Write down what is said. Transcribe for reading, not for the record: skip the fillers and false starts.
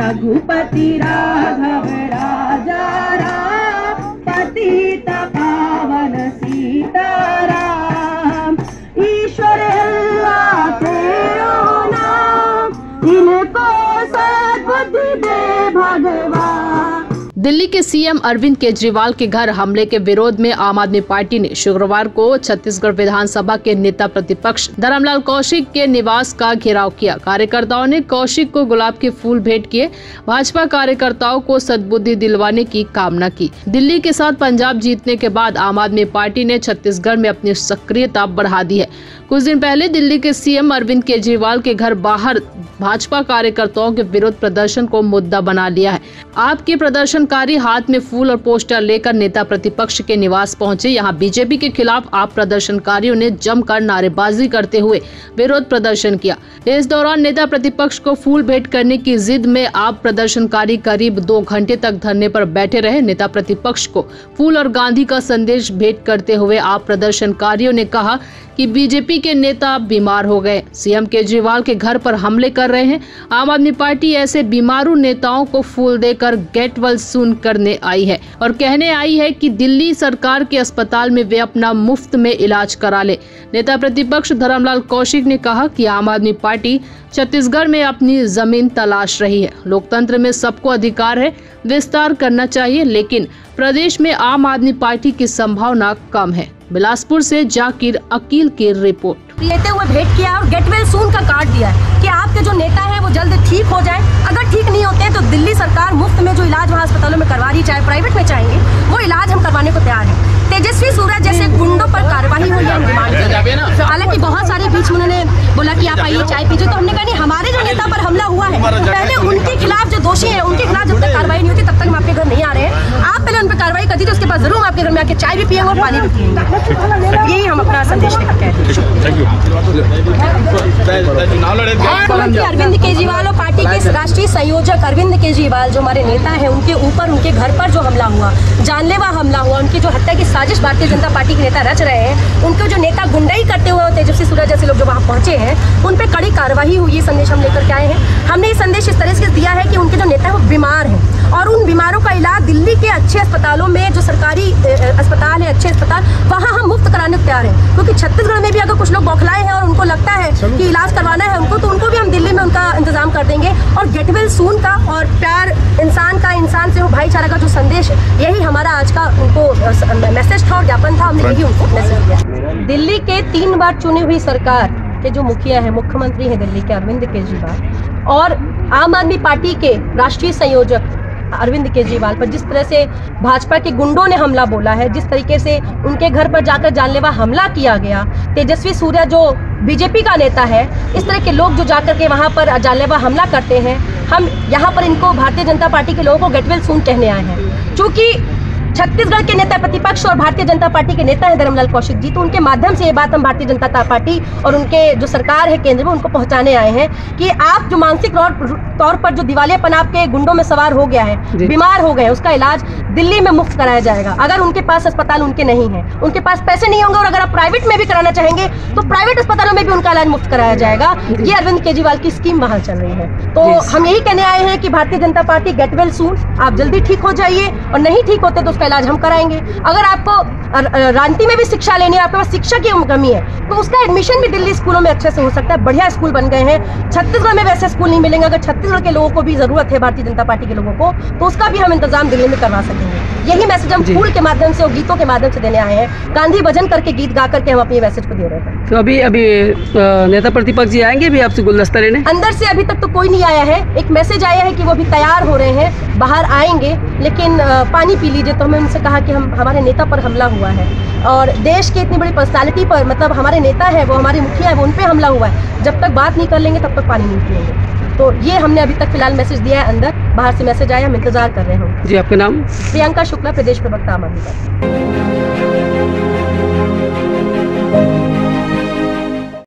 रघुपति राघव राजा राम, पतित पावन सीताराम। ईश्वर अल्लाह तेरो नाम, इनको सद्बुद्धि दे भगवान। दिल्ली के सीएम अरविंद केजरीवाल के घर हमले के विरोध में आम आदमी पार्टी ने शुक्रवार को छत्तीसगढ़ विधानसभा के नेता प्रतिपक्ष धर्मलाल कौशिक के निवास का घेराव किया। कार्यकर्ताओं ने कौशिक को गुलाब के फूल भेंट किए। भाजपा कार्यकर्ताओं को सद्बुद्धि दिलवाने की कामना की। दिल्ली के साथ पंजाब जीतने के बाद आम आदमी पार्टी ने छत्तीसगढ़ में अपनी सक्रियता बढ़ा दी है। कुछ दिन पहले दिल्ली के सीएम अरविंद केजरीवाल के घर बाहर भाजपा कार्यकर्ताओं के विरोध प्रदर्शन को मुद्दा बना लिया है। आपके प्रदर्शनकारी हाथ में फूल और पोस्टर लेकर नेता प्रतिपक्ष के निवास पहुंचे। यहां बीजेपी के खिलाफ आप प्रदर्शनकारियों ने जमकर नारेबाजी करते हुए विरोध प्रदर्शन किया। इस दौरान नेता प्रतिपक्ष को फूल भेंट करने की जिद में आप प्रदर्शनकारी करीब 2 घंटे तक धरने पर बैठे रहे। नेता प्रतिपक्ष को फूल और गांधी का संदेश भेंट करते हुए आप प्रदर्शनकारियों ने कहा कि बीजेपी के नेता बीमार हो गए, सीएम केजरीवाल के घर पर हमले कर रहे हैं। आम आदमी पार्टी ऐसे बीमारू नेताओं को फूल देकर गेट वेल सून करने आई है और कहने आई है कि दिल्ली सरकार के अस्पताल में वे अपना मुफ्त में इलाज करा ले। नेता प्रतिपक्ष धर्मलाल कौशिक ने कहा कि आम आदमी पार्टी छत्तीसगढ़ में अपनी जमीन तलाश रही है। लोकतंत्र में सबको अधिकार है, विस्तार करना चाहिए, लेकिन प्रदेश में आम आदमी पार्टी की संभावना कम है। बिलासपुर से जाकिर अकील की रिपोर्ट। लेते हुए भेंट किया और गेट वेल सून का कार्ड दिया है कि आपके जो नेता है वो जल्द ठीक हो जाए। अगर ठीक नहीं होते हैं तो दिल्ली सरकार मुफ्त में जो इलाज वहाँ अस्पतालों में करवा रही, चाहे प्राइवेट में चाहेंगे, वो इलाज हम करवाने को तैयार हैं। तेजस्वी सूर्य जैसे गुंडों पर कार्रवाई हुई है, हालांकि बहुत सारे बीच में उन्होंने बोला कि आप आइए चाय पीजिए, तो हमने कहा नहीं, हमारे जो नेता पर हमला हुआ है पहले उनके खिलाफ जो दोषी है उनके खिलाफ जब तक कार्रवाई नहीं होती तब तक हम आपके घर नहीं आ रहे हैं। आप पहले उन पर कार्रवाई कर दीजिए, उसके बाद जरूर आपके घर में आके चाय भी पिएंगे और पानी भी पिएंगे। यही हम अपना संदेश लेकर कहते हैं। अरविंद केजरीवाल और पार्टी के राष्ट्रीय संयोजक अरविंद केजरीवाल जो हमारे नेता हैं, उनके ऊपर उनके घर पर जो हमला हुआ, जानलेवा हमला हुआ, उनकी जो हत्या की साजिश भारतीय जनता पार्टी के नेता रच रहे हैं, उनके जो नेता गुंडाई करते हुए तेजस्वी सूर्य जैसे लोग जो वहाँ पहुंचे हैं उन पर कड़ी कार्रवाई हुई। ये संदेश हम लेकर के आए हैं। हमने ये संदेश इस तरह से दिया है कि उनके जो नेता है वो बीमार हैं और उन बीमारों का इलाज दिल्ली के अच्छे अस्पतालों में, जो सरकारी अस्पताल है, अच्छे अस्पताल, वहाँ हम मुफ्त कराने को तैयार हैं। क्योंकि छत्तीसगढ़ में भी अगर कुछ लोग बौखलाए हैं और उनको लगता है कि इलाज करवाना है उनको, तो उनको भी हम दिल्ली में उनका इंतजाम कर देंगे। और गेट वेल सून का और प्यार इंसान का, इंसान से हो भाईचारा का जो संदेश है, यही हमारा आज का उनको मैसेज था और ज्ञापन था। हमने यही उनको मैसेज दिया। दिल्ली के 3 बार चुनी हुई सरकार के जो मुखिया है, मुख्यमंत्री है दिल्ली के अरविंद केजरीवाल, और आम आदमी पार्टी के राष्ट्रीय संयोजक अरविंद केजरीवाल पर जिस तरह से भाजपा के गुंडों ने हमला बोला है, जिस तरीके से उनके घर पर जाकर जानलेवा हमला किया गया, तेजस्वी सूर्य जो बीजेपी का नेता है, इस तरह के लोग जो जाकर के वहां पर जानलेवा हमला करते हैं, हम यहाँ पर इनको भारतीय जनता पार्टी के लोगों को गेट वेल सून कहने आए हैं। क्योंकि छत्तीसगढ़ के नेता प्रतिपक्ष और भारतीय जनता पार्टी के नेता हैं धर्मलाल कौशिक जी, तो उनके माध्यम से ये बात हम भारतीय जनता पार्टी और उनके जो सरकार है केंद्र में उनको पहुंचाने आए हैं कि आप जो मानसिक तौर पर जो दिवालियापन आपके गुंडों में सवार हो गया है, बीमार हो गए, उसका इलाज दिल्ली में मुफ्त कराया जाएगा। अगर उनके पास अस्पताल उनके नहीं है, उनके पास पैसे नहीं होंगे और अगर आप प्राइवेट में भी कराना चाहेंगे तो प्राइवेट अस्पतालों में भी उनका इलाज मुफ्त कराया जाएगा। ये अरविंद केजरीवाल की स्कीम वहां चल रही है। तो हम यही कहने आए हैं कि Bharatiya Janata party get well soon, आप जल्दी ठीक हो जाइए और नहीं ठीक होते तो उसका इलाज हम कराएंगे। अगर आपको रांची में भी शिक्षा लेनी है, आपके पास शिक्षा की कमी है, तो उसका एडमिशन भी दिल्ली स्कूलों में अच्छे से हो सकता है। बढ़िया स्कूल बन गए हैं। छत्तीसगढ़ में वैसे स्कूल नहीं मिलेंगे। अगर छत्तीसगढ़ के लोगों को भी जरूरत है, भारतीय जनता पार्टी के लोगों को, तो उसका भी हम इंतजाम दिल्ली में करवा सकेंगे। यही मैसेज हम फूल के माध्यम से और गीतों के माध्यम से देने आए हैं। गांधी भजन करके, गीत गा करके हम अपनी मैसेज को दे रहे हैं। तो अभी नेता प्रतिपक्ष जी आएंगे भी आपसे गुलदस्ता लेने? अंदर से अभी तक तो कोई नहीं आया है। एक मैसेज आया है कि वो भी तैयार हो रहे हैं, बाहर आएंगे, लेकिन पानी पी लीजिए। तो हमने उनसे कहा कि हमारे नेता पर हमला हुआ है और देश के इतनी बड़ी पर्सनालिटी पर, मतलब हमारे नेता है वो, हमारे मुखिया है वो, उन पे हमला हुआ है। जब तक बात नहीं कर लेंगे तब तक पानी नहीं पिएंगे। तो ये हमने अभी तक फिलहाल मैसेज दिया है। अंदर बाहर से मैसेज आया, हम इंतजार कर रहे हैं। जी, आपका नाम? प्रियंका शुक्ला, प्रदेश प्रवक्ता आम आदमी पार्टी।